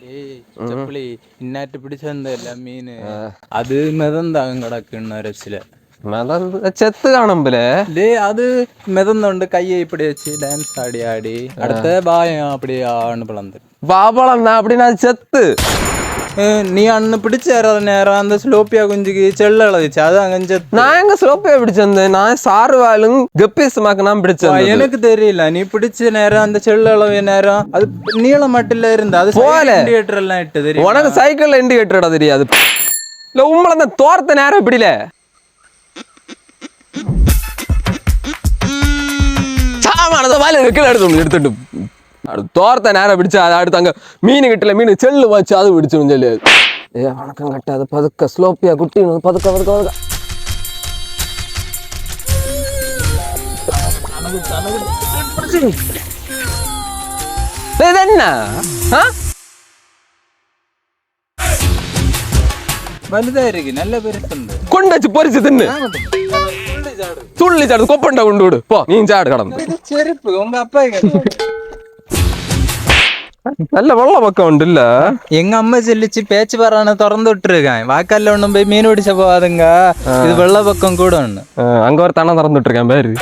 ചെപ്പിളി ഇന്നാറ്റ് പിടിച്ചെന്തല്ല മീന് അത് മെതന്താകും കിടക്കുന്ന രസില ചെത്ത് കാണുമ്പലേ അത് മെതന്നുണ്ട് കയ്യെ ഇപ്പടി വെച്ച് ഡാൻസ് ആടി ആടി അടുത്ത ബായം அப்படி ஆன்னு பிளந்து பாபளம் அப்படின்னா செத்து நீ அண்ணு பிடிச்சார நேரம் அந்த ஸ்லோப்பியா குஞ்சுக்கு செல்ல இழந்துச்சு அது அங்க நான் எங்க ஸ்லோப்பியா பிடிச்சிருந்தேன் நான் சார்வாலும் கப்பீஸுமாக்கு நான் பிடிச்சேன் எனக்கு தெரியல நீ பிடிச்ச நேரம் அந்த செல்ல இளவு நேரம் அது நீளம் மட்டும் இருந்து அது போல இண்டிகேட்டர் எல்லாம் இட்டு தெரியும் உனக்கு சைக்கிள்ல இண்டிகேட்டர் இட தெரியாது இல்ல உங்களை அந்த தோர்த்த நேரம் இப்படில சாமானத வாயில எடுத்துட்டு தோர்த்த நேரம் பிடிச்சா அதை அடுத்து அங்க மீன் கிட்டல மீன் செல்லு வச்சு அது பிடிச்சிடும் சொல்லி வணக்கம் கட்டாது பதுக்க ஸ்லோப்பியா குட்டி பதுக்க பதுக்க என்ன വലുതാ ഇരിക്കും നല്ല പെരുത്തുണ്ട് കൊണ്ടുവച്ച് പൊരിച്ച് തിന്ന് തുള്ളി ചാട് കൊപ്പണ്ട കൊണ്ടുവിട് പോ നീ ചാട് കടന്നു ചെരുപ്പ് ഉங்க அப்பா நல்ல வெள்ள பக்கம் உண்டுல்ல எங்க அம்மா சொல்லிச்சு பேச்சு பறான திறந்து விட்டுருக்கேன் வாக்கல்ல ஒண்ணும் போய் மீன் பிடிச்ச போகாதுங்க இது வெள்ள பக்கம் கூட ஒண்ணு அங்க ஒரு தனம் திறந்து விட்டுருக்கேன் பேரு